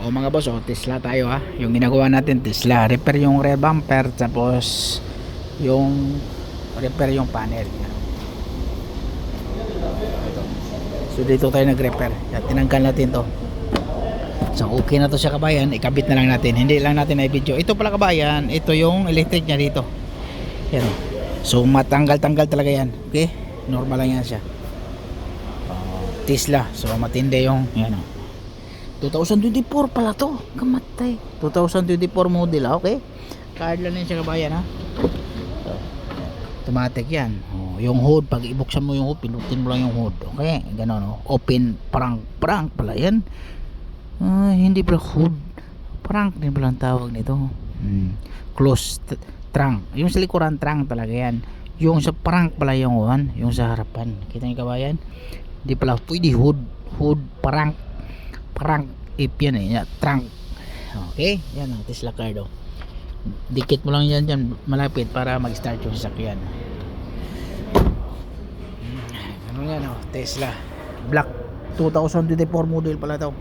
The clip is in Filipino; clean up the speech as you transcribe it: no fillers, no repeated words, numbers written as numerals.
O mga boss, Tesla tayo ha. Yung ginagawa natin Tesla, repair yung rear bumper, tapos yung repair yung panel. So dito tayo nag-repair. Tinanggal natin to. So okay na to siya kabayan, ikabit na lang natin. Hindi lang natin i-video. Ito pala kabayan, ito yung electric niya dito. Yan. So matanggal-tanggal talaga yan. Okay? Normal lang yan siya. Tesla. So matindi yung yan. 2024 pala to. Kamatay. 2024 model, okay? Card lang yan siya kabayan ha. So, automatic yan. Yung hood, pag ibuksan mo yung hood, pinutin mo lang yung hood. Okay? Ganon, no? Open prank pala yan. Hindi pala hood. Prank din pala ang tawag nito. Close trunk. Yung sa likuran trunk talaga yan. Yung sa prank pala yung one, yung sa harapan. Kita niyo kabayan? Hindi pala pwede hood. Hood, prank if yan trunk. Okay? Yan ang Tesla card. Dikit mo lang yan dyan malapit para mag-start yung sasakyan. Ano yan Tesla Black 2024 model pala to.